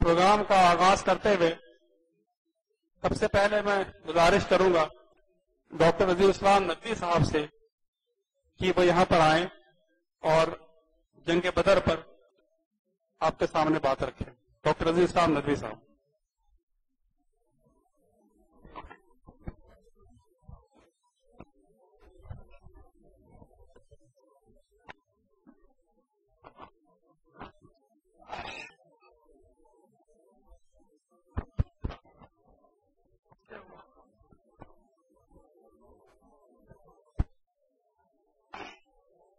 Programme کا آغاز کرتے ہوئے سب سے پہلے میں گزارش کروں گا ڈاکٹر وزیر اسلام ندوی صاحب سے کہ وہ یہاں پر آئیں اور جنگ بدر پر آپ کے سامنے بات رکھیں. ڈاکٹر وزیر اسلام ندوی صاحب.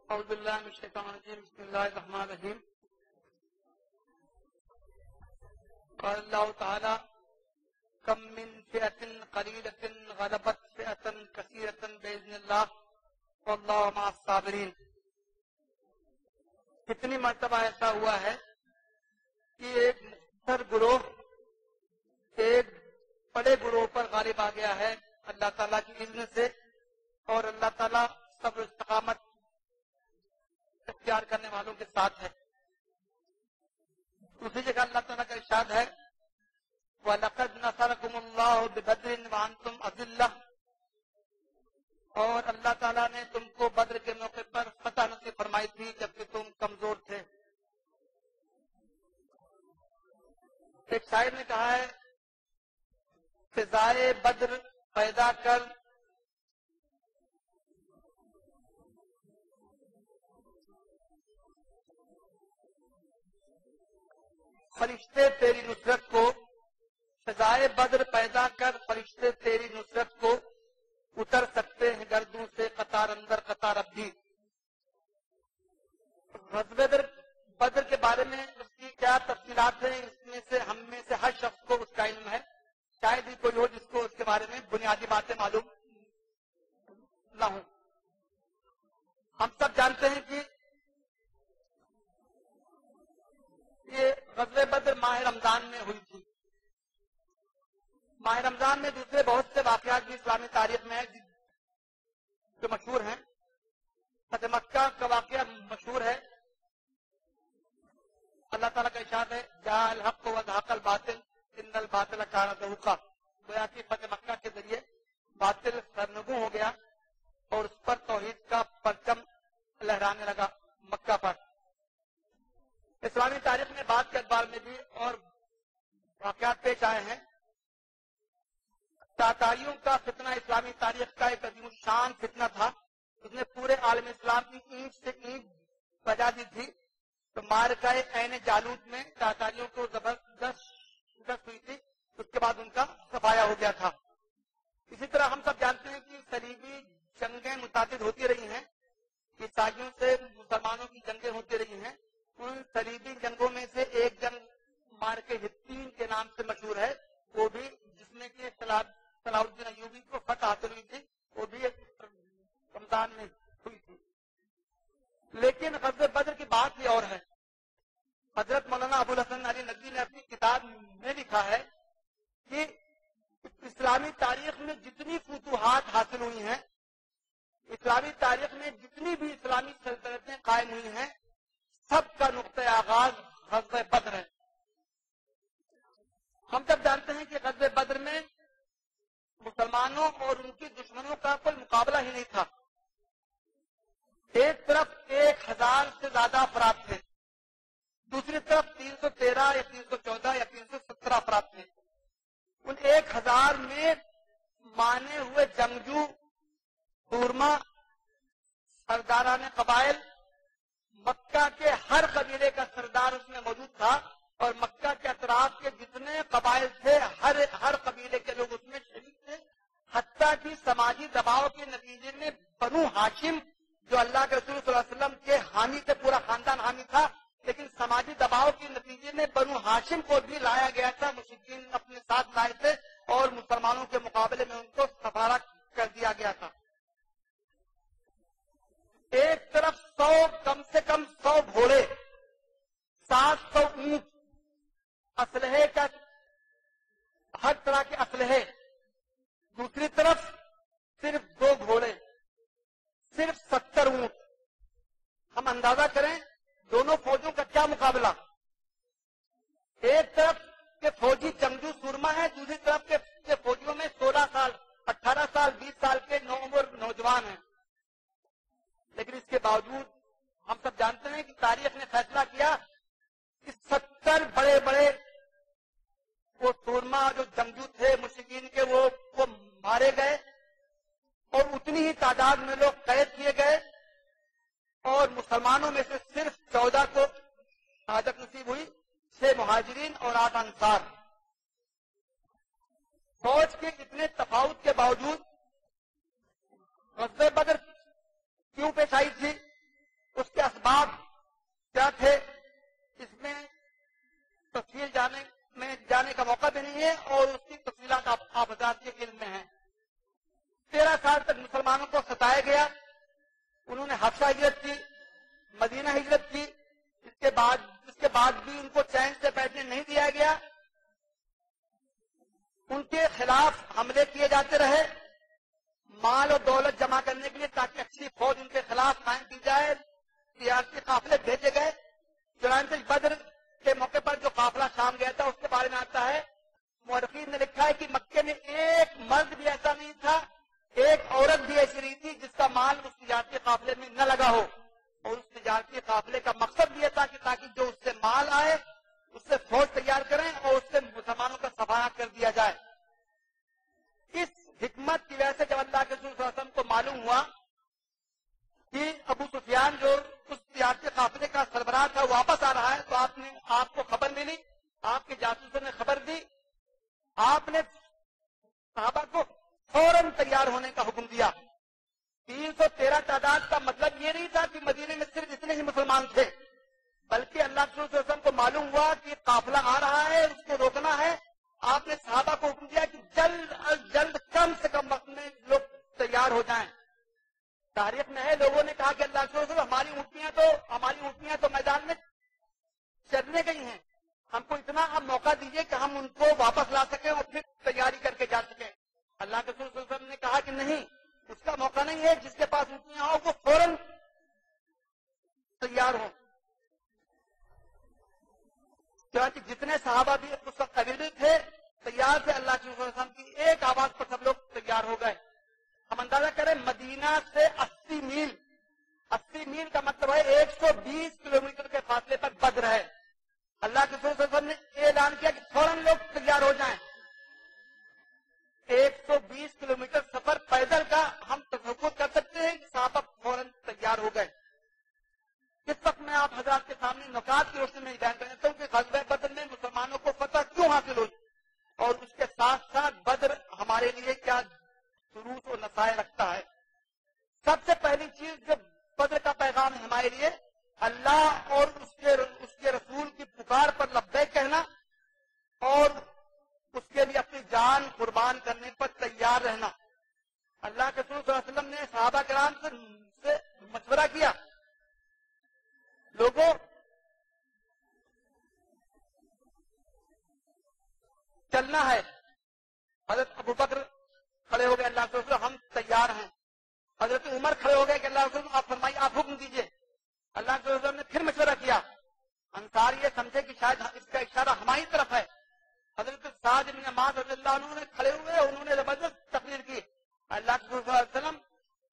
اعوذ باللہ من الشیطان الرجیم بسم اللہ الرحمن الرحیم. قال اللہ تعالی کم من فئۃ قلیلۃ غلبت فئۃ کثیرۃ باذن اللہ واللہ مع الصابرین. کتنی مرتبہ ایسا ہوا ہے کہ ایک مختصر گروہ ایک بڑے گروہ پر غالب آ گیا ہے اللہ تعالیٰ کی اذن سے, اور اللہ تعالیٰ صبر و استقامت اختیار کرنے والوں کے ساتھ ہے. دوسری جگہ اللہ تعالیٰ کا ارشاد ہے وَلَقَدْ نَصَرَكُمُ اللَّهُ بِبَدْرٍ وَأَنْتُمْ أَذِلَّةٌ, اور اللہ تعالیٰ نے تم کو بدر کے موقع پر فتح نصیب فرمائی تھی جبکہ تم کمزور تھے. ایک شاعر نے کہا ہے فضائے بدر پیدا کر فرشتے تیری نصرت کو, فضائے بدر پیدا کر فرشتے تیری نصرت کو, اتر سکتے ہیں گردوں سے قطار اندر قطار اب بھی. غزوہ بدر کے بارے میں اس کی کیا تفصیلات ہیں, اس میں سے ہم میں سے ہر شخص کو اس کا علم ہے. شاید ہی کوئی ہو جس کو اس کے بارے میں بنیادی باتیں معلوم نہ ہوں. ہم سب جانتے ہیں کہ یہ غزوہ بدر ماہ رمضان میں ہوئی تھی. ماہ رمضان میں دوسرے بہت سے واقعات بھی اسلامی تاریخ میں ہیں جو مشہور ہیں. فتح مکہ کا واقعہ مشہور ہے. اللہ تعالیٰ کا ارشاد ہے جاء الحق وزهق الباطل ان الباطل کان زهوقا. گویا کہ فتح مکہ کے ذریعے باطل سرنگوں ہو گیا اور اس پر توحید کا پرچم لہرانے لگا مکہ پر. اسلامی تاریخ میں بعد کے اخبار میں بھی اور واقعات پیش آئے ہیں. تاتاریوں کا فتنہ اسلامی تاریخ کا ایک عظیم الشان فتنہ تھا. اس نے پورے عالم اسلام کی اینٹ سے اینٹ بجا دی تھی. تو مارکہ عین جالوت میں تاتاریوں کو زبردست شکست ہوئی تھی. اس کے بعد ان کا صفایا ہو گیا تھا. اسی طرح ہم سب جانتے ہیں کہ صلیبی جنگیں متعدد ہوتی رہی ہیں. عیسائیوں سے مسلمانوں کی جنگیں ہوتی رہی ہیں. ان صلیبی جنگوں میں سے ایک جنگ مارکہ ہتین کے نام سے مشہور ہے, وہ بھی جس میں کہ صلاح الدین ایوبی کو فتح حاصل ہوئی تھی, وہ بھی رمضان میں ہوئی تھی. لیکن غزوہ بدر کی بات یہ اور ہے. حضرت مولانا ابو الحسن علی ندوی نے اپنی کتاب میں لکھا ہے کہ اسلامی تاریخ میں جتنی فتوحات حاصل ہوئی ہیں, اسلامی تاریخ میں جتنی بھی اسلامی سلطنتیں قائم ہوئی ہیں, سب کا نقطۂ آغاز غزوہ بدر ہے. ہم سب جانتے ہیں کہ غزوہ بدر میں مسلمانوں اور ان کی دشمنوں کا کوئی مقابلہ ہی نہیں تھا. ایک طرف 1000 سے زیادہ افراد تھے, دوسری طرف 313 یا 314 یا 317 افراد تھے. ان 1000 میں مانے ہوئے جنگجو, سورما, سرداران قبائل, مکہ کے ہر قبیلے کا سردار اس میں موجود تھا, اور مکہ کے اطراف کے جتنے قبائل تھے ہر قبیلے کے لوگ اس میں شریک تھے. حتیٰ کہ سماجی دباؤ کے نتیجے میں بنو ہاشم جو اللہ کے رسول صلی اللہ علیہ وسلم کے حامی تھے, پورا خاندان حامی تھا, لیکن سماجی دباؤ کے نتیجے میں بنو ہاشم کو بھی لایا گیا تھا. مشرکین اپنے ساتھ لائے تھے اور مسلمانوں کے مقابلے میں ان کو سفارہ کر دیا گیا تھا. ایک طرف کم سے کم 100 گھوڑے, 700 اونٹ, اسلحے کا ہر طرح کے اسلحے, دوسری طرف صرف 2 گھوڑے, صرف 70 اونٹ. ہم اندازہ کریں دونوں فوجوں کا کیا مقابلہ. ایک طرف فیصلہ کیا کہ 70 بڑے بڑے وہ سورما جو جنگجو تھے مشرکین کے وہ مارے گئے اور اتنی ہی تعداد میں لوگ قید کیے گئے اور مسلمانوں میں سے صرف 14 کو شہادت نصیب ہوئی، 6 مہاجرین اور 8 انصار۔ فوج کے اتنے تفاوت کے باوجود غزوہ بدر کیوں پیش آئی تھی، اس کے اسباب کیا تھے، اس میں تفصیل جانے کا موقع بھی نہیں ہے اور اس کی تفصیلات آپ حضرات کے علم میں ہیں۔ 13 سال تک مسلمانوں کو ستایا گیا، انہوں نے حبشہ ہجرت کی، مدینہ ہجرت کی، اس کے بعد بھی ان کو چین سے بیٹھنے نہیں دیا گیا، ان کے خلاف حملے کیے جاتے رہے مال اور دولت جمع کرنے کے لیے تاکہ اچھی فوج ان کے خلاف قائم کی جائے، سیاسی قافلے بھیجے گئے۔ چنانچہ بدر کے موقع پر جو قافلہ شام گیا تھا اس کے بارے میں آتا ہے، مورخین نے لکھا ہے کہ مکے میں ایک مرد بھی ایسا نہیں تھا، ایک عورت بھی ایسی نہیں تھی جس کا مال اس تجارتی قافلے میں نہ لگا ہو، اور اس تجارتی قافلے کا مقصد بھی یہ تھا کہ تاکہ جو اس سے مال آئے اس سے فوج تیار کریں اور اس سے مسلمانوں کا صفحہ کر دیا جائے۔ اس حکمت کی وجہ سے جب اللہ کے رسول صلی اللہ علیہ وسلم کو معلوم ہوا کہ ابو سفیان جو اس تجارتی قافلے کا سربراہ تھا واپس آ رہا ہے، تو آپ کو خبر ملی، آپ کے جاسوسوں نے خبر دی، آپ نے صحابہ کو فوراً تیار ہونے کا حکم دیا۔ 313 تعداد کا مطلب یہ نہیں تھا کہ مدینے میں صرف اتنے ہی مسلمان تھے، بلکہ اللہ کے رسول صلی اللہ علیہ وسلم کو معلوم ہوا کہ قافلہ آ رہا ہے، اس کو روکنا ہے۔ آپ نے صحابہ کو حکم دیا کہ جلد از جلد کم سے کم وقت میں لوگ تیار ہو جائیں۔ تاریخ میں ہے لوگوں نے کہا کہ اللہ کے رسول ہماری اونٹنیاں تو میدان میں چرنے گئی ہیں، ہم کو اتنا اب موقع دیجیے کہ ہم ان کو واپس لا سکیں اور پھر تیاری کر کے جا سکیں۔ اللہ کے رسول صلی اللہ علیہ وسلم نے کہا کہ نہیں، اس کا موقع نہیں ہے، جس کے پاس اونٹنیاں ہو وہ فوراً تیار ہوں۔ چنانچہ جتنے صحابہ بھی اس وقت قبیلے تھے تیار تھے، اللہ کے رسول صلی اللہ علیہ وسلم کی ایک آواز پر سب لوگ تیار ہو گئے۔ ہم اندازہ کریں مدینہ سے 80 میل کا مطلب ہے 120 کلومیٹر کے فاصلے پر بدر ہے۔ اللہ کے رسول صلی اللہ علیہ وسلم نے اعلان کیا کہ فوراً لوگ تیار ہو جائیں۔ 120 کلومیٹر سفر پیدل کا ہم تصور کر سکتے ہیں کہ صحابہ فوراً تیار ہو گئے۔ اس وقت میں آپ حضرات کے سامنے نکات کی روشنی میں بیان کر دیتا ہوں کہ غزوہ بدر میں مسلمانوں کو فتح کیوں حاصل ہوئی اور اس کے ساتھ ساتھ بدر ہمارے لیے کیا دروس و نصائح رکھتا ہے۔ سب سے پہلی چیز جو بدر کا پیغام ہے ہمارے لیے، اللہ اور اس کے رسول کی پکار پر لبیک کہنا اور اس کے لیے اپنی جان قربان کرنے پر تیار رہنا۔ اللہ کے رسول صلی اللہ علیہ وسلم نے صحابہ کرام سے مشورہ کیا، لوگوں چلنا ہے۔ حضرت ابو بکر کھڑے ہو گئے، اللہ کے رسول ہم تیار ہیں۔ حضرت عمر کھڑے ہو گئے کہ اللہ کے رسول آپ فرمائیے، آپ حکم دیجئے۔ اللہ کے رسول نے پھر مشورہ کیا، انصار یہ سمجھے کہ شاید اس کا اشارہ ہماری طرف ہے۔ حضرت سعد بن معاذ رضی اللہ عنہ نے کھڑے ہوئے، انہوں نے زبردست تقریر کی، اللہ کے رسول صلی اللہ علیہ وسلم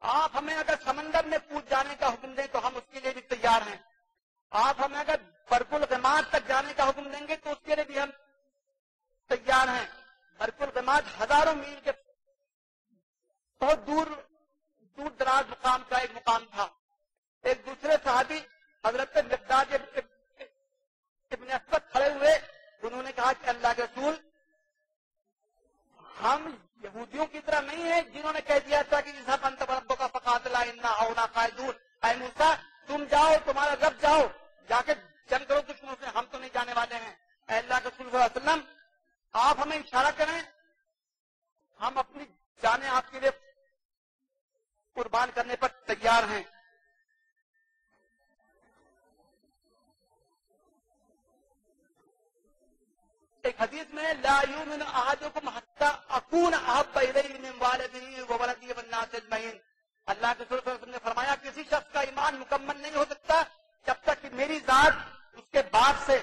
آپ ہمیں اگر سمندر میں کود جانے کا حکم دیں تو ہم اس کے لیے بھی تیار ہیں، آپ ہمیں اگر برق الغماد تک جانے کا حکم دیں گے تو اس کے لیے بھی ہم تیار ہیں۔ برق الغماد ہزاروں میل کے بہت دور دراز مقام کا ایک مقام تھا۔ ایک دوسرے صحابی حضرت مقداد ابن اسود کھڑے ہوئے، انہوں نے کہا کہ اللہ کے رسول ہم یہودیوں کی طرح نہیں ہیں جنہوں نے کہہ دیا تھا کہ اذهب انت وربك فقاتلا انا هنا قاعدون، اے موسیٰ تم جاؤ، تمہارا رب جاؤ، جا کے جنگ کرو دشمنوں سے، ہم تو نہیں جانے والے ہیں۔ اے اللہ کے رسول صلی اللہ علیہ وسلم آپ ہمیں اشارہ کریں، ہم اپنی جانیں آپ کے لیے قربان کرنے پر تیار ہیں۔ ایک حدیث میں لا یؤمن احدکم حتی اکون احب الیہ من والدہ وولدہ والناس اجمعین، اللہ کے رسول صلی اللہ علیہ وسلم نے فرمایا کسی شخص کا ایمان مکمل نہیں ہو سکتا جب تک کہ میری ذات اس کے باپ سے،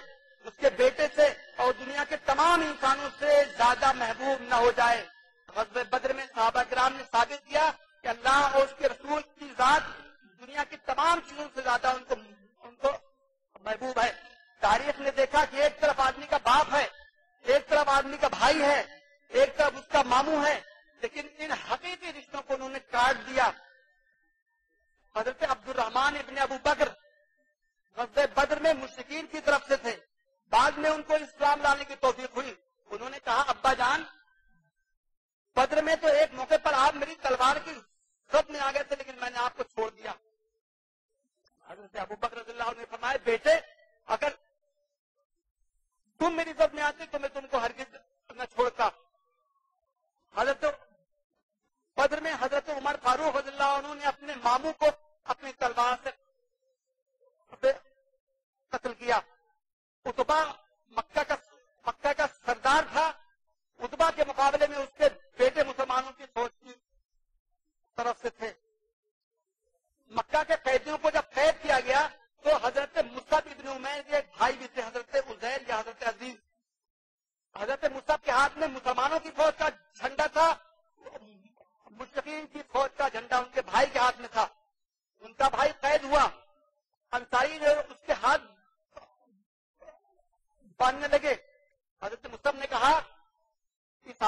اس کے بیٹے سے اور دنیا کے تمام انسانوں سے زیادہ محبوب نہ ہو جائے۔ غزوہ بدر میں صحابہ کرام نے ثابت کیا کہ اللہ اور اس کے رسول کی ذات دنیا کی تمام چیزوں سے زیادہ ان کو محبوب ہے. تاریخ نے دیکھا کہ ایک طرف آدمی کا باپ ہے, ایک طرف آدمی کا بھائی ہے, ایک طرف اس کا ماموں ہے, لیکن ان حقیقی رشتوں کو انہوں نے کاٹ دیا. حضرت عبد الرحمان ابن ابو بکر غزوہ بدر میں مشرکین کی طرف سے تھے, بعد میں ان کو اسلام لانے کی توفیق ہوئی. انہوں نے کہا ابا جان بدر میں تو ایک موقع پر آپ میری تلوار کی زد میں آ گئے تھے, لیکن میں نے آپ کو چھوڑ دیا. حضرت ابو بکر رضی اللہ عنہ نے فرمایا بیٹے اگر تم میری زد میں آتے تو میں تم کو ہرگز نہ چھوڑتا. حضرت بدر میں حضرت عمر فاروق رضی اللہ عنہ نے اپنے ماموں کو اپنی تلوار سے قتل کیا. اتبا مکہ کا سردار تھا. اتبا کے مقابلے میں اس کے بیٹے مسلمانوں کی فوج کی طرف سے تھے. مکہ کے قیدیوں کو جب قید کیا گیا تو حضرت مصعب ابن عمیر کے ایک بھائی بھی تھے, حضرت عزیر یا حضرت عزیز. حضرت مصعب کے ہاتھ میں مسلمانوں کی فوج کا جھنڈا تھا, مشرکین کی فوج کا جھنڈا ان کے بھائی کے ہاتھ میں تھا. ان کا بھائی قید ہوا. انصاری جو اس کے ہاتھ باندھنے لگے. حضرت مصعب نے کہا اس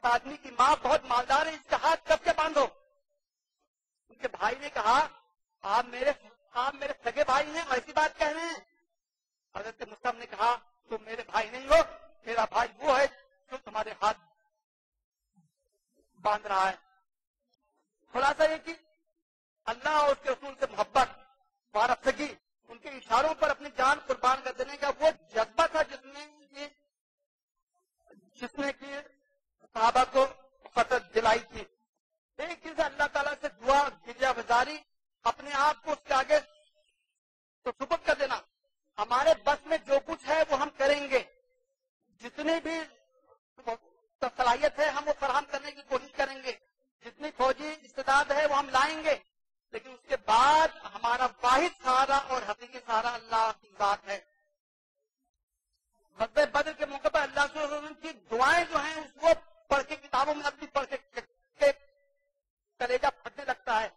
آدمی کی ماں بہت مالدار ہے, اس کے ہاتھ کب کے باندھو. ان کے بھائی نے کہا آپ میرے سگے بھائی ہیں, ایسی بات کہہ رہے ہیں. حضرت مصعب نے کہا تم میرے بھائی نہیں ہو, میرا بھائی وہ ہے جو تمہارے ہاتھ باندھ رہا ہے. خلاصہ یہ کہ اللہ اور اس کے رسول سے محبت, وارفتگی, ان کے اشاروں پر اپنی جان قربان کر دینے کا وہ جذبہ تھا جس نے کہ صحابہ کو فتح دلائی تھی. ایک چیز اللہ تعالیٰ سے دعا گریا گزاری, اپنے آپ کو اس کے آگے تو سپرد کر دینا. ہمارے بس میں جو کچھ ہے وہ ہم کریں گے, جتنی بھی صلاحیت ہے ہم وہ فراہم کرنے کی کوشش کریں گے, جتنی فوجی استعداد ہے وہ ہم لائیں گے, لیکن اس کے بعد ہمارا واحد سہارا اور حقیقی سہارا اللہ کی ذات ہے. غزوہ بدر کے موقع پر اللہ صلی اللہ علیہ وسلم کی دعائیں جو ہیں اس کو پڑھ کے کتابوں میں اب بھی پڑھ کے کلیجہ پھٹنے لگتا ہے.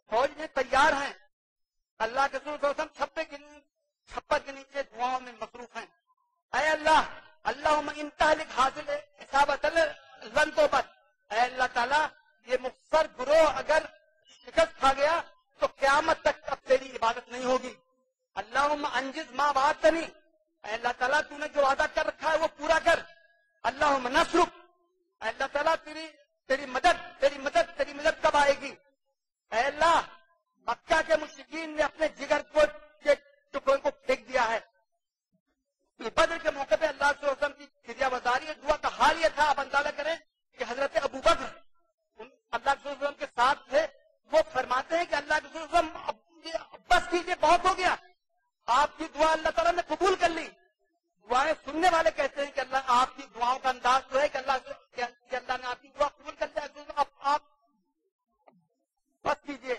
فوج میں تیار ہیں, اللہ کے رسول صلی اللہ علیہ وسلم چھپر کے نیچے دعاؤں میں مصروف ہیں. اے اللہ اللہم انتہلک حاصل اصابت لن توبت, اے اللہ تعالیٰ یہ مختصر گروہ اگر شکست کھا گیا تو قیامت تک اب تیری عبادت نہیں ہوگی. اللہم انجز ما وعدتنی, اے اللہ تعالیٰ تو نے جو وعدہ کر رکھا ہے وہ پورا کر. اللہم نصرک, اے اللہ تعالیٰ تیری مدد کب آئے گی. اے اللہ مکہ کے مشرکین نے اپنے جگر کو کے ٹکڑوں کو پھینک دیا ہے. بدر کے موقع پہ اللہ صلی اللہ علیہ وسلم کی کریا وزاری دعا کا حال یہ تھا, آپ اندازہ کریں کہ حضرت ابو بکر اللہ کے وسلم کے ساتھ تھے, وہ فرماتے ہیں کہ اللہ کے وسلم بس کیجیے بہت ہو گیا, آپ کی دعا اللہ تعالیٰ نے قبول کر لی. دعائیں سننے والے کہتے ہیں کہ اللہ آپ کی دعاؤں کا انداز جو ہے کہ اللہ نے آپ کی دعا قبول کر لیا, آپ بس کیجیے.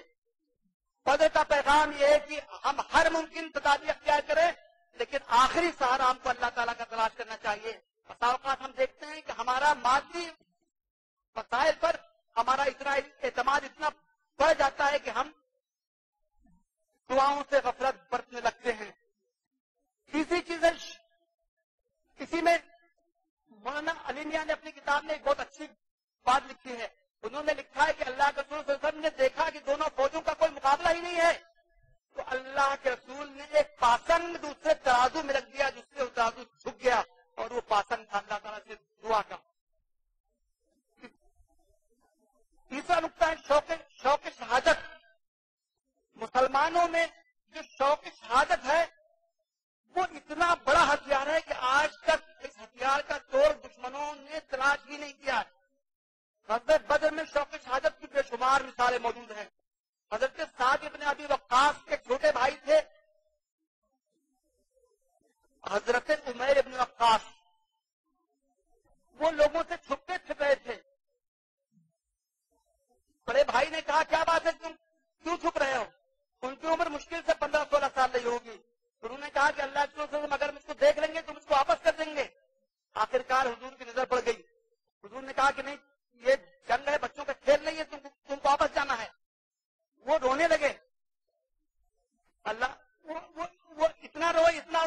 بدر کا پیغام یہ ہے کہ ہم ہر ممکن تدابیر اختیار کریں, لیکن آخری سہارا ہم کو اللہ تعالیٰ کا تلاش کرنا چاہیے. بسا اوقات ہم دیکھتے ہیں کہ ہمارا مادی مسائل پر ہمارا اتنا اعتماد اتنا بڑھ جاتا ہے کہ ہم دعاؤں سے غفلت برتنے لگتے ہیں. اسی میں مولانا علی میاں نے اپنی کتاب میں ایک بہت اچھی بات لکھی ہے. انہوں نے لکھا ہے کہ اللہ کے رسول صلی اللہ علیہ وسلم نے دیکھا کہ دونوں فوجوں کا کوئی مقابلہ ہی نہیں ہے, تو اللہ کے رسول نے ایک پاسنگ دوسرے ترازو میں رکھ دیا, جس سے وہ ترازو جھک گیا, اور وہ پاسنگ تھا اللہ تعالیٰ سے دعا کا. تیسرا نقطہ ہے شوق شہادت. مسلمانوں میں جو شوق شہادت ہے وہ اتنا بڑا ہتھیار ہے کہ آج تک اس ہتھیار کا توڑ دشمنوں نے تلاش بھی نہیں کیا. غزوہ بدر میں شوق شہادت کی بے شمار مثالیں موجود ہیں. حضرت سعد ابن ابی وقاص کے چھوٹے بھائی تھے حضرت عمیر ابن وقاص, وہ لوگوں سے چھپتے چھپے تھے. بڑے بھائی نے کہا کیا بات ہے تم کیوں چھپ رہے ہو, ان کی عمر مشکل سے 15-16 سال نہیں ہوگی. انہوں نے کہا کہ اللہ کے رسول اگر مجھ کو دیکھ لیں گے تو مجھ کو واپس کر دیں گے. آخرکار حضور کی نظر پڑ گئی. حضور نے کہا کہ نہیں, یہ جنگ ہے, بچوں کا کھیل نہیں ہے, تم کو واپس جانا ہے. وہ رونے لگے.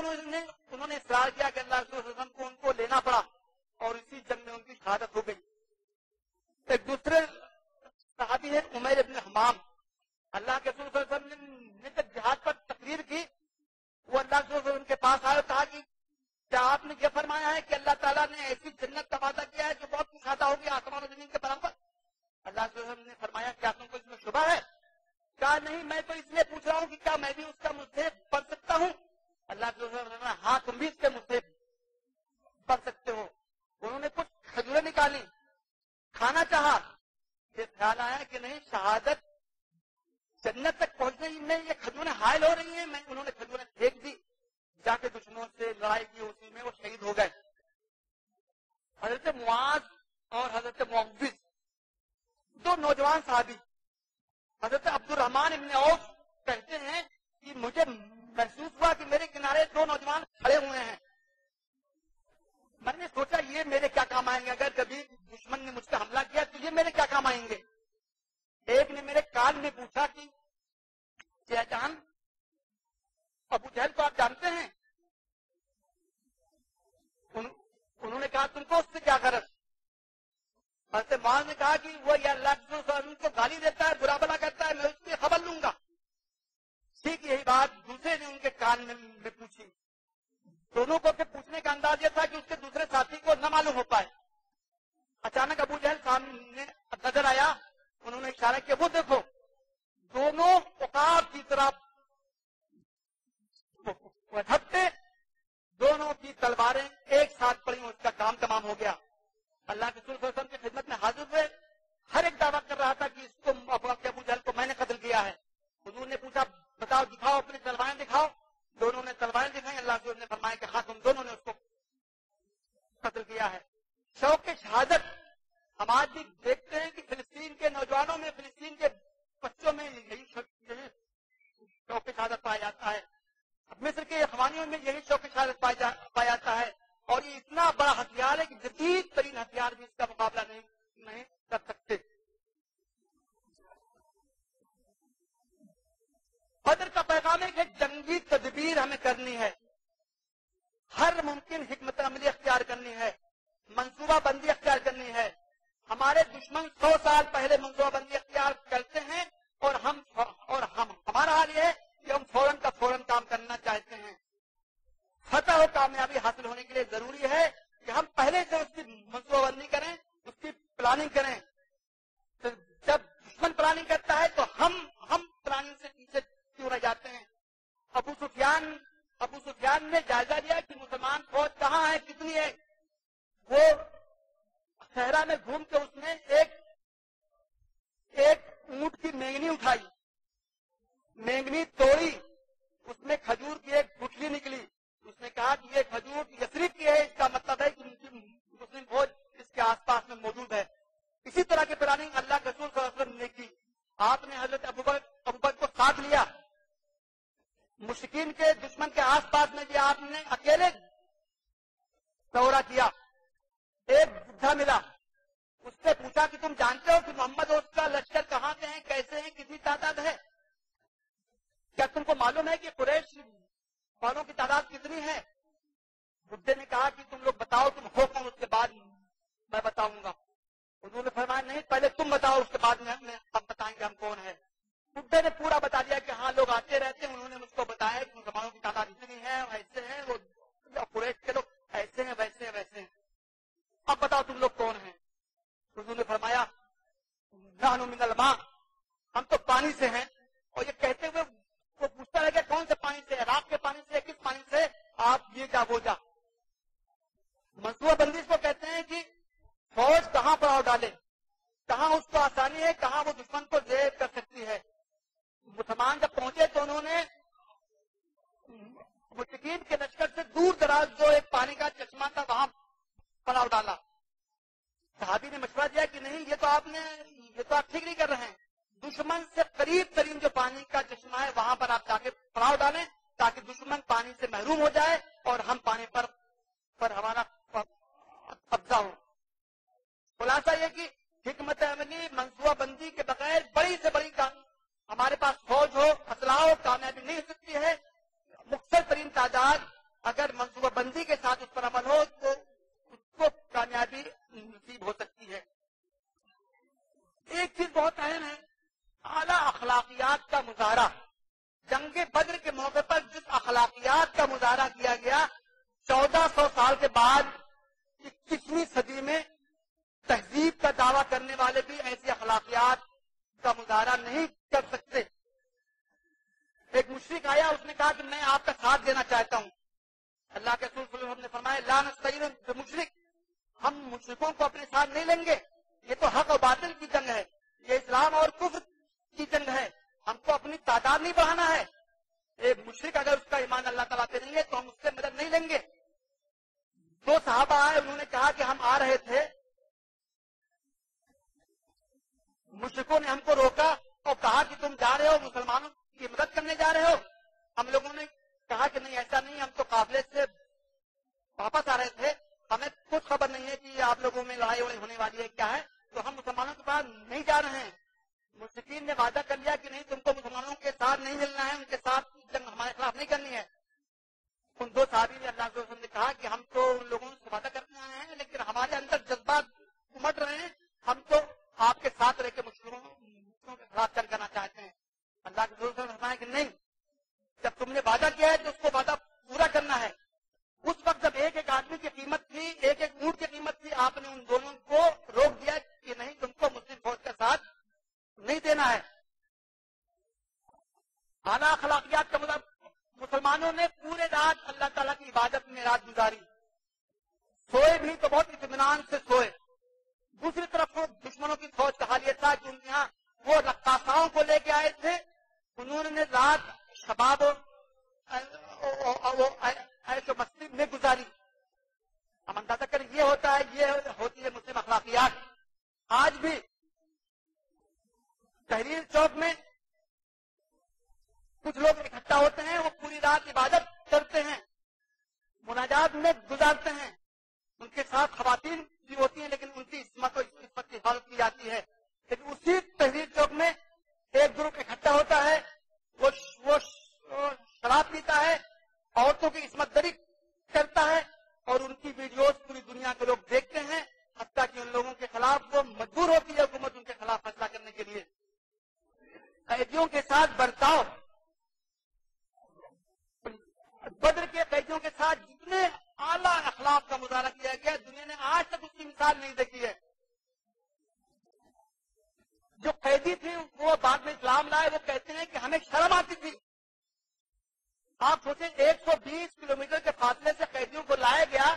انہوں نے اصرار کیا کہ اللہ کے رسول کو ان کو لینا پڑا اور اسی جنگ میں ان کی شہادت ہو گئی. ایک دوسرے صحابی ہے عمیر ابن حمام. اللہ کے رسول صلی اللہ علیہ وسلم نے جب جہاد پر تقریر کی, وہ اللہ کے رسول ان کے پاس آئے اور کہا کہ کیا آپ نے یہ فرمایا ہے کہ اللہ تعالیٰ نے ایسی جنت کا وعدہ کیا ہے جو بہت کچھ زیادہ ہوگی آسمان و زمین کے برابر؟ اللہ کے رسول نے فرمایا کیا تم کو اس میں شبہ ہے؟ کہا نہیں, میں تو اس لیے پوچھ رہا ہوں کہ کیا میں بھی اس کا مجھے پڑھ سکتا ہوں؟ اللہ کے رسول نے فرمایا ہاں تم بھی اس کے مجھے پڑھ سکتے ہو. انہوں نے کچھ کھجوریں نکالی, کھانا چاہا, یہ خیال آیا کہ نہیں شہادت جنت تک پہنچنے میں یہ کھجوریں حائل ہو رہی ہیں. انہوں نے کھجوریں پھینک دی, جا کے دشمنوں سے لڑائی کی, اسی میں وہ شہید ہو گئے. حضرت معاذ اور حضرت معوذ دو نوجوان صحابی, حضرت عبد الرحمان ابن عوف کہتے ہیں کہ مجھے محسوس ہوا کہ میرے کنارے دو نوجوان کھڑے ہوئے ہیں. میں نے سوچا یہ میرے کیا کام آئیں گے, اگر کبھی دشمن نے مجھ پہ حملہ کیا تو یہ میرے کیا کام آئیں گے. ایک نے میرے کان میں پوچھا کہ جان ابو جہل کو آپ جانتے ہیں؟ انہوں نے کہا تم کو اس سے کیا غرض؟ حضرت معاذ نے کہا کہ وہ یہ اللہ کے رسول کو گالی دیتا ہے, برا بلا کرتا ہے, میں اس کی خبر لوں گا. ٹھیک یہی بات دوسرے نے ان کے کان میں پوچھی. دونوں کو پھر پوچھنے کا انداز یہ تھا کہ اس کے دوسرے ساتھی کو نہ معلوم ہو پائے. اچانک ابو جہل سامنے نظر آیا, انہوں نے اشارہ کیا وہ دیکھو دونوں عقاب کی طرح ہٹتے, دونوں کی تلواریں ایک ساتھ پڑی, اس کا کام تمام ہو گیا. اللہ کے رسول صلی اللہ علیہ وسلم کی خدمت میں حاضر ہوئے, ہر ایک دعویٰ کر رہا تھا کہ اس کو ابو جہل کو میں نے قتل کیا ہے. حضور نے پوچھا بتاؤ دکھاؤ اپنی تلواریں دکھاؤ. دونوں نے تلواریں دکھائی. اللہ کے رسول نے فرمایا کہ ہاں تم دونوں نے اس کو قتل کیا ہے. شوق شہادت ہم آج بھی دیکھتے ہیں کہ فلسطین کے نوجوانوں میں, فلسطین کے بچوں میں یہی شوق شہادت پایا جاتا ہے. مصر کے اخوانیوں میں یہی شوق شہادت پایا جاتا ہے. اور یہ اتنا بڑا ہتھیار ہے کہ جدید ترین ہتھیار بھی اس کا مقابلہ نہیں کر سکتے. بدر کا پیغام ہے کہ جنگی تدبیر ہمیں کرنی ہے, ہر ممکن حکمت عملی اختیار کرنی ہے, منصوبہ بندی اختیار کرنی ہے. ہمارے دشمن 100 سال پہلے منصوبہ بندی اختیار کرتے ہیں اور ہمارا حال یہ ہے کہ ہم فوراً کا فوراً کام کرنا چاہتے ہیں. فتح و کامیابی حاصل ہونے کے لیے ضروری ہے کہ ہم پہلے سے اس کی منصوبہ بندی کریں, اس کی پلاننگ کریں. تو جب دشمن پلاننگ کرتا ہے تو ہم پلاننگ سے پیچھے کیوں رہ جاتے ہیں. ابو سفیان نے جائزہ لیا کہ مسلمان فوج کہاں ہے, کتنی ہے. وہ صحرا میں گھوم کے اس نے ایک اونٹ کی مینگنی اٹھائی, مینگنی توڑی, اس میں کھجور کی ایک گٹھلی نکلی. اس نے کہا کہ یہ کھجور یثرب کی ہے, اس کا مطلب ہے کہ مسلم فوج اس کے آس پاس میں موجود ہے. اسی طرح کی پلاننگ اللہ کے رسول صلی اللہ علیہ وسلم نے کی. آپ نے حضرت ابوبکر کو ساتھ لیا, مشرکین کے دشمن کے آس پاس میں بھی آپ نے اکیلے دورہ کیا. ایک بڈھا ملا, اس سے پوچھا کہ تم جانتے ہو کہ محمد اور اس کا لشکر کہاں سے ہیں, کیسے ہیں, کتنی تعداد ہے؟ کیا تم کو معلوم ہے کہ قریش والوں کی تعداد کتنی ہے؟ بڈھے نے کہا کہ تم لوگ بتاؤ تم ہو کون, اس کے بعد میں بتاؤں گا. انہوں نے فرمایا نہیں پہلے تم بتاؤ, اس کے بعد میں ہم بتائیں گے ہم کون ہے. بڈھے نے پورا بتا دیا کہ ہاں لوگ آتے رہتے ہیں. انہوں نے مجھ کو بتایا کہ مسلمانوں کی تعداد اتنی ہے, ایسے ہیں, وہ قریش کے لوگ ایسے ہیں, ویسے ہیں, ویسے ہیں. اب بتاؤ تم لوگ کون ہیں؟ حضور نے فرمایا نحن من الماء, ہم تو پانی سے ہیں. اور یہ کہتے ہوئے وہ پوچھتا رہ گیا کون سے پانی سے, عراق کے پانی سے, کس پانی سے؟ آپ یہ جا وہ جا. منصوبہ بندی اس کو کہتے ہیں کہ فوج کہاں پڑاؤ ڈالے, کہاں اس کو آسانی ہے, کہاں وہ دشمن کو زیر کر سکتی ہے. مسلمان جب پہنچے تو انہوں نے مشرکین کے لشکر سے دور دراز جو ایک پانی کا چشمہ تھا وہاں پڑاؤ ڈالا. صحابی نے مشورہ دیا کہ نہیں یہ تو آپ ٹھیک نہیں کر رہے ہیں. دشمن سے قریب ترین جو پانی کا چشمہ ہے وہاں پر آپ جا کے پڑاؤ ڈالیں تاکہ دشمن پانی سے محروم ہو جائے اور ہم پانی پر ہمارا قبضہ ہو. خلاصہ یہ کہ حکمت عملی منصوبہ بندی کے بغیر بڑی سے بڑی ہمارے پاس فوج ہو, اسلحہ ہو, کامیابی نہیں ہو سکتی ہے. مختصر ترین تعداد اگر منصوبہ بندی کے ساتھ اس پر عمل ہو تو اس کو کامیابی نصیب ہو سکتی ہے. ایک چیز بہت اہم ہے، اعلیٰ اخلاقیات کا مظاہرہ. جنگ بدر کے موقع پر جس اخلاقیات کا مظاہرہ کیا گیا، 1400 سال کے بعد 21ویں صدی میں تہذیب کا دعویٰ کرنے والے بھی ایسی اخلاقیات کا مظاہرہ نہیں کر سکتے. ایک مشرک آیا، اس نے کہا کہ میں آپ کا ساتھ دینا چاہتا ہوں. اللہ کے رسول صلی اللہ علیہ وسلم نے فرمایا لا نستعین بمشرک، ہم مشرکوں کو اپنے ساتھ نہیں لیں گے. یہ تو حق و باطل کی جنگ ہے، یہ اسلام اور کفر کی جنگ ہے، ہم کو اپنی تعداد نہیں بڑھانا ہے. ایک مشرک اگر اس کا ایمان اللہ تعالیٰ پہ نہیں ہے تو ہم اس سے مدد نہیں لیں گے. 2 صحابہ آئے، انہوں نے کہا کہ ہم آ رہے تھے، مشرکوں نے ہم کو روکا اور کہا کہ تم جا رہے ہو مسلمانوں کی مدد کرنے جا رہے ہو. ہم لوگوں نے کہا کہ نہیں ایسا نہیں، ہم تو قافلے سے واپس آ رہے تھے، ہمیں کچھ خبر نہیں ہے کہ آپ لوگوں میں لڑائی وڑائی ہونے والی ہے کیا ہے، تو ہم مسلمانوں کے پاس نہیں جا رہے ہیں. مشرکین نے وعدہ کر لیا کہ نہیں تم کو مسلمانوں کے ساتھ نہیں ملنا ہے، ان کے ساتھ جنگ ہمارے خلاف نہیں کرنی ہے. ان 2 صحابی نے اللہ کے رسول نے کہا کہ ہم تو ان لوگوں سے وعدہ کرتے آئے ہیں، لیکن ہمارے اندر جذبات امٹ رہے ہیں، ہم تو آپ کے ساتھ رہ کے مشرکوں کے خلاف جنگ کرنا چاہتے ہیں. اللہ کے رسول نے فرمایا کہ نہیں، جب تم نے وعدہ کیا ہے تو اس کو وعدہ پورا کرنا ہے. اس وقت جب ایک ایک آدمی کی قیمت تھی، ایک ایک اونٹ کی قیمت تھی، آپ نے ان دونوں کو روک دیا کہ نہیں تم کو مسلم فوج کا ساتھ نہیں دینا ہے. اعلیٰ اخلاقیات کا مطلب مسلمانوں نے پورے رات اللہ تعالیٰ کی عبادت میں رات گزاری، سوئے بھی تو بہت اطمینان سے سوئے. دوسری طرف دشمنوں کی فوج کا حال یہ تھا کہ ان کے یہاں وہ رقاصاؤں کو لے کے آئے تھے، انہوں نے رات شباب عیش و مستی میں گزاری. ہم اندازہ کریں یہ ہوتا ہے، یہ ہوتی ہے مسلم اخلاقیات. آج بھی تحریر چوک میں کچھ لوگ اکٹھا ہوتے ہیں، وہ پوری رات عبادت کرتے ہیں، مناجات میں گزارتے ہیں. ان کے ساتھ خواتین بھی ہوتی ہیں لیکن ان کی عصمت کی حفاظت کی جاتی ہے. لیکن اسی تحریر چوک میں ایک گروپ اکٹھا ہوتا ہے، وہ شراب پیتا ہے، عورتوں کی عصمت دری کرتا ہے اور ان کی ویڈیوز پوری دنیا کے لوگ دیکھتے ہیں، حتیٰ کہ ان لوگوں کے خلاف وہ مجبور ہوتی ہے حکومت ان کے خلاف فیصلہ کرنے کے لیے. قیدیوں کے ساتھ برتاؤ، بدر کے قیدیوں کے ساتھ جتنے اعلیٰ اخلاق کا مظاہرہ کیا گیا، دنیا نے آج تک اس کی مثال نہیں دیکھی ہے. جو قیدی تھے وہ بعد میں اسلام لائے، وہ کہتے ہیں کہ ہمیں شرم آتی تھی. آپ سوچیں 120 کلومیٹر کے فاصلے سے قیدیوں کو لایا گیا،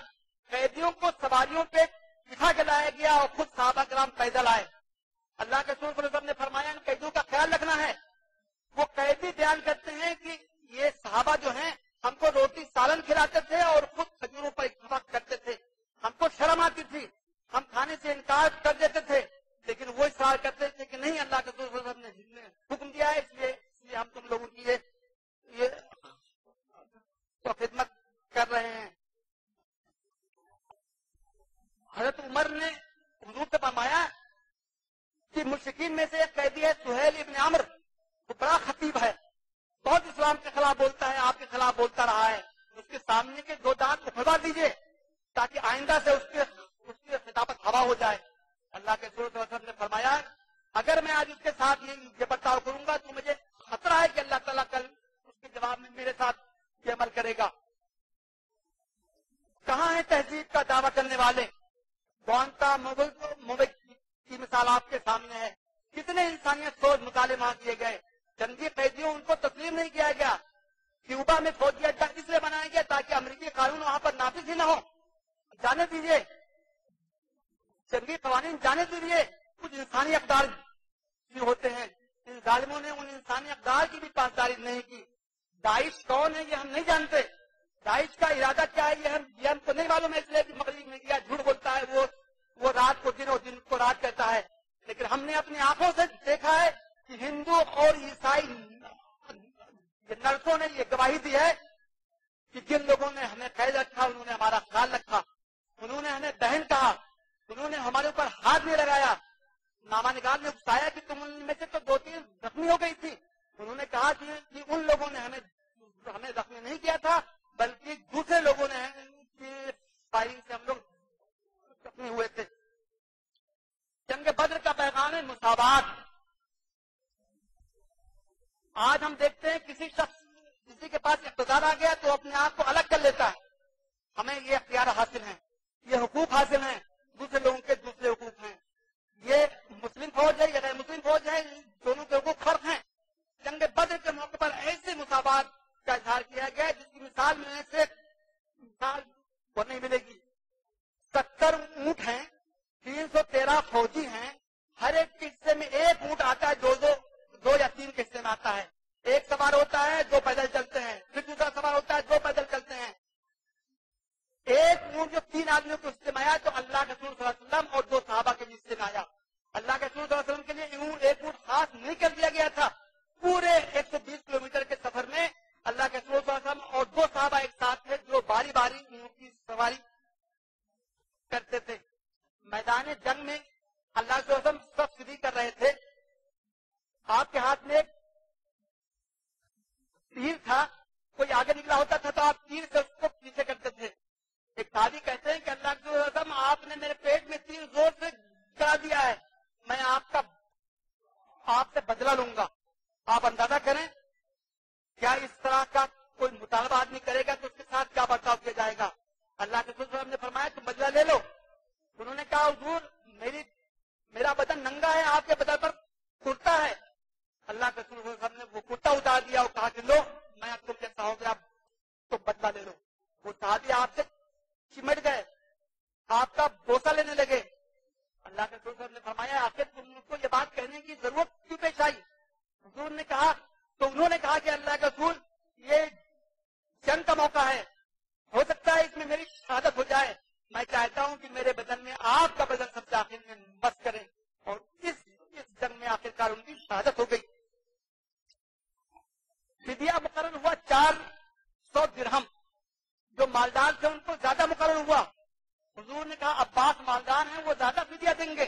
قیدیوں کو سواریوں پہ بٹھا کے لایا گیا اور خود صحابہ کرام پیدل آئے. اللہ کے رسول صلی اللہ علیہ وسلم نے فرمایا ان قیدیوں کا خیال رکھنا ہے. وہ قیدی بیان کرتے ہیں کہ یہ صحابہ جو ہیں ہم کو روٹی سالن کھلاتے تھے اور خود کھجوروں پر اتفاق کرتے تھے. ہم کو شرم آتی تھی، ہم کھانے سے انکار کر دیتے تھے، لیکن وہ اصرار کرتے تھے کہ نہیں اللہ کے رسول صلی اللہ علیہ وسلم نے حکم دیا ہے، اس لیے ہم تم لوگوں کی یہ تو خدمت کر رہے ہیں. حضرت عمر نے حضور سے فرمایا کہ مشرکین میں سے ایک قیدی ہے سہیل ابن عمر، وہ بڑا خطیب ہے، بہت اسلام کے خلاف بولتا ہے، آپ کے خلاف بولتا رہا ہے. اس کے سامنے کے 2 دانت اکھڑوا دیجیے تاکہ آئندہ سے اس کی خطابت ہوا ہو جائے. اللہ کے رسول صلی اللہ علیہ وسلم نے فرمایا اگر میں آج اس کے ساتھ یہ برتاؤ کروں گا تو مجھے خطرہ ہے کہ اللہ تعالیٰ کل اس کے جواب میں میرے ساتھ یہ عمل کرے گا. کہاں ہے تہذیب کا دعویٰ کرنے والے؟ گوانتانامو کی مثال آپ کے سامنے ہے. کتنے انسانیت سوچ مطالعے وہاں کیے گئے. جنگی قیدیوں ان کو تسلیم نہیں کیا گیا. کیوبا میں فوجی اڈہ اس لیے بنایا گیا تاکہ امریکی قانون وہاں پر نافذ ہی نہ ہو. جانے دیجیے، جنگی قوانین جانے دیجیے، کچھ انسانی اقدار بھی ہوتے ہیں. ان ظالموں نے ان انسانی اقدار کی بھی پاسداری نہیں کی. داعش کون ہے یہ ہم نہیں جانتے، داعش کا ارادہ کیا ہے یہ ہم کو نہیں معلوم ہے، اس لیے کہ مغربی میڈیا جھوٹ بولتا ہے، وہ رات کو دن اور دن کو رات کہتا ہے. لیکن ہم نے اپنی آنکھوں سے دیکھا ہے کہ ہندو اور عیسائی نرسوں نے یہ گواہی دی ہے کہ جن لوگوں نے ہمیں قید رکھا انہوں نے ہمارا خیال رکھا، انہوں نے ہمیں بہن کہا، انہوں نے ہمارے اوپر ہاتھ نہیں لگایا. نامہ نگار نے بتایا کہ تم ان میں سے تو 2-3 زخمی ہو گئی تھی. انہوں نے کہا کہ ان لوگوں نے ہمیں زخمی نہیں کیا تھا بلکہ دوسرے روزہ آ گیا تو اپنے آپ کو الگ کر لیتا ہے. ہمیں یہ اختیار حاصل ہیں, یہ حقوق حاصل ہیں, دوسرے لوگوں کے دوسرے حقوق ہیں. یہ مسلم فوج ہے, یہ غیر مسلم فوج ہے, دونوں کے حقوق فرق ہیں. جنگ بدر کے موقع پر ایسے مساوات کا اظہار کیا گیا جس کی مثال میں سے مثال کو نہیں ملے گی. 70 اونٹ ہیں, 313 فوجی ہیں, ہر ایک کے حصے میں ایک اونٹ آتا ہے, دو یا تین کے حصے میں آتا ہے. ایک سوار ہوتا ہے, 2 پیدل چلتے ہیں, پھر دوسرا سوار ہوتا ہے, 2 پیدل چلتے ہیں. ایک اونٹ جو 3 آدمیوں کے حصے میں آیا تو اللہ کے رسول صلی اللہ علیہ وسلم اور 2 صحابہ کے حصے میں آیا. اللہ کے رسول صلی اللہ علیہ وسلم کے لیے ایک اونٹ خاص نہیں کر دیا گیا تھا. پورے 120 کلومیٹر کے سفر میں اللہ کے رسول صلی اللہ علیہ وسلم اور 2 صحابہ ایک ساتھ تھے جو باری باری اونٹ کی سواری کرتے تھے. میدان جنگ میں اللہ کے رسول سب سیدھی کر رہے تھے. آپ کے ہاتھ میں ایک تیر تھا, کوئی آگے نکلا ہوتا تھا تو آپ تیر سے اس کو پیچھے کرتے تھے. ایک صحابی کہتے ہیں کہ اللہ کے رسول آپ نے میرے پیٹ میں تیر زور سے کرا دیا ہے, میں آپ سے بدلہ لوں گا. آپ اندازہ کریں کیا اس طرح کا کوئی مطالبہ آدمی کرے گا تو اس کے ساتھ کیا برتاؤ کیا جائے گا. اللہ کے رسول صلی اللہ علیہ وسلم نے فرمایا تم بدلہ لے لو. انہوں نے کہا حضور میرا بدن ننگا ہے, آپ کے بدن پر کرتا ہے. اللہ کے رسول صلی اللہ علیہ وسلم نے وہ کرتا اتار دیا اور کہا کہ لو میں اب تم جیسا ہو گیا, تو بدلہ لے لو. وہ صحابی آپ سے چمٹ گئے, آپ کا بوسہ لینے لگے. اللہ کے رسول صلی اللہ علیہ وسلم نے فرمایا آخر تم کو یہ بات کہنے کی ضرورت کیوں پیش آئی. حضور نے کہا تو انہوں نے کہا کہ اللہ کے رسول یہ جنگ کا موقع ہے, ہو سکتا ہے اس میں میری شہادت ہو جائے. میں چاہتا ہوں کہ میرے بدن میں آپ کا بدن سب سے آخر میں بس کرے. اور اس جنگ میں آخرکار ان کی شہادت ہو گئی. فدیہ مقرر ہوا 400 درہم. جو مالدار تھے ان کو زیادہ مقرر ہوا. حضور نے کہا عباس مالدار ہیں, وہ زیادہ فدیہ دیں گے.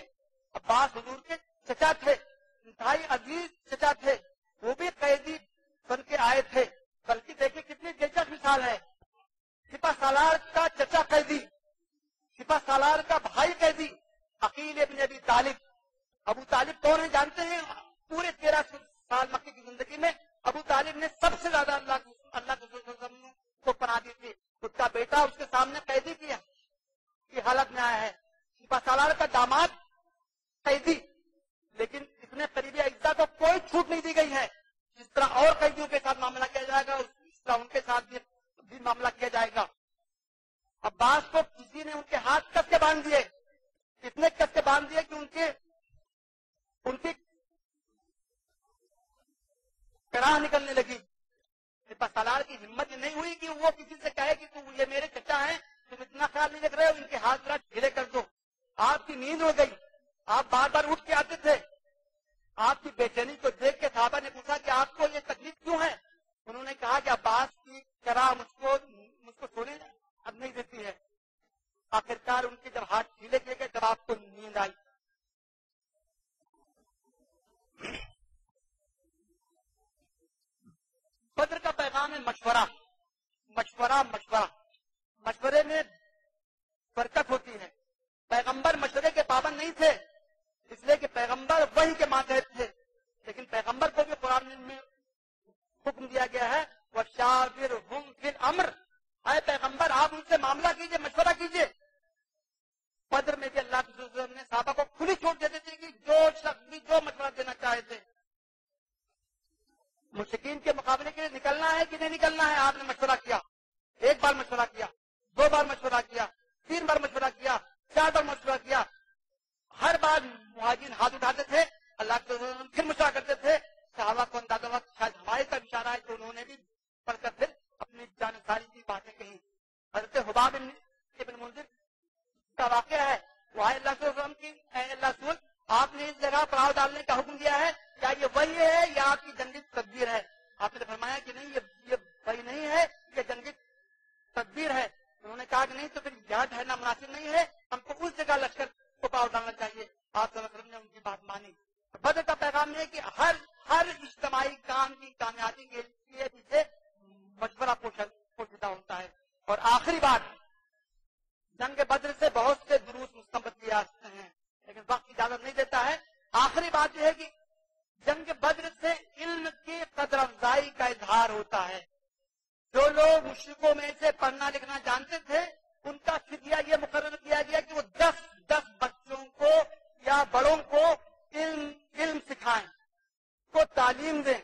عباس حضور کے چچا تھے, انتہائی عزیز چچا تھے, وہ بھی قیدی بن کے آئے تھے. بلکہ دیکھیں کتنی دلچسپ مثال ہے. سپہ سالار کا چچا قیدی, سپہ سالار کا بھائی قیدی, عقیل ابن ابی طالب. ابو طالب کون ہیں جانتے ہیں؟ پورے 13 سال مکے کی زندگی میں ابو طالب نے سب سے زیادہ اللہ کے رسول صلی اللہ علیہ وسلم کو پناہ دی تھی. اس کا بیٹا اس کے سامنے قیدی کی حالت میں آیا ہے. سپہ سالار کا داماد قیدی, لیکن اتنے قریبی اجزاء کو کوئی چھوٹ نہیں دی گئی ہے. جس طرح اور قیدیوں کے ساتھ معاملہ کیا جائے گا اس طرح ان کے ساتھ بھی معاملہ کیا جائے گا. عباس کو کسی نے ان کے ہاتھ کس کے باندھ دیے, اتنے کس کے باندھ دیے کہ ان کی کراہ نکلنے لگی. سپہ سالار کی ہمت نہیں ہوئی کہ وہ کسی سے کہے کہ تم یہ میرے چچا ہیں, تم اتنا خیال نہیں رکھ رہے ہو, ان کے ہاتھ ذرا ڈھیلے کر دو. آپ کی نیند ہو گئی, آپ بار بار اٹھ کے آتے تھے. آپ کی بے چینی کو دیکھ کے صحابہ نے پوچھا کہ آپ کو یہ تکلیف کیوں ہے. انہوں نے کہا کہ عباس کی کراہ مجھ کو سونے اب نہیں دیتی ہے. آخرکار ان کے جب ہاتھ ڈھیلے کیے گئے تب آپ کو نیند آئی. بدر کا پیغام ہے مشورہ, مشورہ, مشورہ. مشورے میں برکت ہوتی ہے. پیغمبر مشورے کے پابند نہیں تھے, اس لیے کہ پیغمبر وحی کے ماتحت تھے. لیکن پیغمبر کو بھی قرآن میں حکم دیا گیا ہے وَشَاوِرْهُمْ فِي الْأَمْرِ, اے پیغمبر آپ ان سے معاملہ کیجئے, مشورہ کیجئے. بدر میں بھی اللہ کے رسول نے صحابہ کو کھلی چھوٹ دیتے تھے کہ جو شخص بھی جو مشورہ دینا چاہے تھے. مشرکین کے مقابلے کے لیے نکلنا ہے کہ نہیں نکلنا ہے, آپ نے مشورہ کیا. 1 بار مشورہ کیا, 2 بار مشورہ کیا, 3 بار مشورہ کیا, 4 بار مشورہ کیا. ہر بار مہاجرین ہاتھ اٹھاتے تھے, اللہ کے رسول پھر مشورہ کرتے تھے. صحابہ کو اندازہ ہوا شاید ہمارے کا اشارہ ہے, تو انہوں نے بھی پڑھ کر پھر اپنی جانساری کی باتیں کہیں. حضرت حباب ابن منذر کا واقعہ ہے, وہ اللہ کے رسول کی اے اللہ رسول آپ نے اس جگہ پڑاؤ ڈالنے کا حکم دیا ہے, کیا یہ وہی ہے یا آپ کی جنگی تدبیر ہے؟ آپ نے فرمایا کہ نہیں, یہ وہی نہیں ہے, یہ جنگی تدبیر ہے. انہوں نے کہا کہ نہیں تو پھر یہاں ٹھہرنا مناسب نہیں ہے, ہم کو اس جگہ لشکر کو پاؤ ڈالنا چاہیے. آپ صلی اللہ علیہ وسلم نے ان کی بات مانی. بدر کا پیغام یہ ہے کہ ہر اجتماعی کام کی کامیابی کے لیے پیچھے مشورہ پوشیدہ ہوتا ہے. اور آخری بات, جنگ بدر سے بہت سے دروس مستنبط کیے جاتے ہیں, لیکن وقت اجازت نہیں دیتا ہے. آخری بات یہ ہے کہ جنگ بدر سے علم کی قدر افزائی کا اظہار ہوتا ہے. جو مشرکوں میں سے پڑھنا لکھنا جانتے تھے ان کا فدیہ یہ مقرر کیا گیا کہ وہ 10 بچوں کو یا بڑوں کو علم سکھائیں، کو تعلیم دیں۔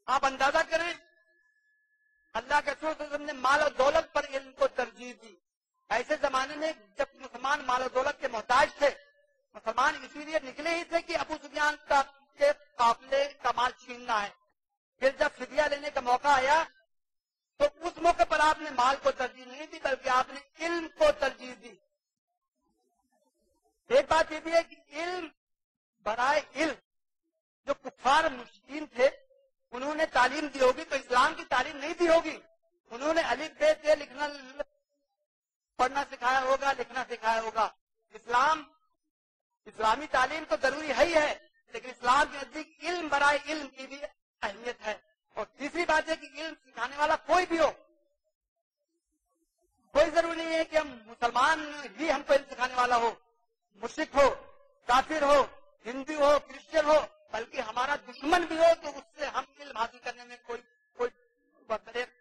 آپ اندازہ کریں اللہ کے رسول صلی اللہ علیہ وسلم نے مال و دولت پر علم کو ترجیح دی۔ ایسے زمانے میں جب مسلمان مال و دولت کے محتاج تھے، مسلمان اسی لیے نکلے ہی تھے کہ ابو سفیان کے قافلے کا مال چھیننا ہے۔ پھر جب فدیہ لینے کا موقع آیا تو اس موقع پر آپ نے مال کو ترجیح نہیں دی بلکہ آپ نے علم کو ترجیح دی۔ ایک بات یہ بھی ہے کہ علم برائے علم، جو کفار مشرکین تھے انہوں نے تعلیم دی ہوگی تو اسلام کی تعلیم نہیں دی ہوگی۔ انہوں نے الف ب ت لکھنا پڑھنا سکھایا ہوگا، لکھنا سکھایا ہوگا۔ اسلامی تعلیم تو ضروری ہے ہی ہے، لیکن اسلام کے نزدیک علم برائے علم کی بھی اہمیت ہے۔ اور تیسری بات ہے کہ علم سکھانے والا کوئی بھی ہو، کوئی ضروری نہیں ہے کہ ہم مسلمان ہی ہم کو علم سکھانے والا ہو، مشرک ہو، کافر ہو، ہندو ہو، کرسچن ہو، بلکہ ہمارا دشمن بھی ہو تو اس سے ہم علم حاصل کرنے میں کوئی برداشت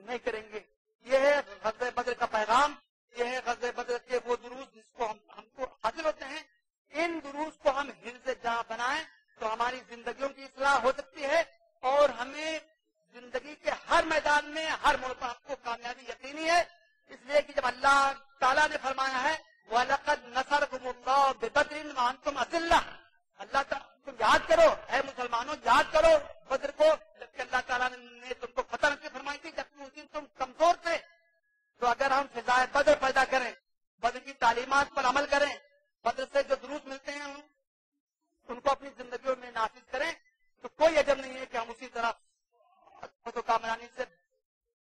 نہیں کریں گے۔ یہ ہے غزوہ بدر کا پیغام، یہ ہے غزوہ بدر کے وہ دروس جس کو ہم کو حاصل ہوتے ہیں۔ ان دروس کو ہم حفظ جہاں بنائیں تو ہماری زندگیوں کی اصلاح ہو سکتی ہے اور ہمیں زندگی کے ہر میدان میں ہر موڑ پر ہم کو کامیابی یقینی ہے۔ اس لیے کہ جب اللہ تعالیٰ نے فرمایا ہے وَلَقَدْ نَصَرَكُمُ اللَّهُ بِبَدْرٍ وَأَنْتُمْ أَذِلَّةٌ، اللہ تعالیٰ تم یاد کرو، اے مسلمانوں یاد کرو بدر کو، جبکہ اللہ تعالیٰ نے تم کو فتح نصیب فرمائی تھی، جبکہ اس دن تم کمزور تھے۔ تو اگر ہم فضائے بدر پیدا کریں، بدر کی تعلیمات پر عمل کریں،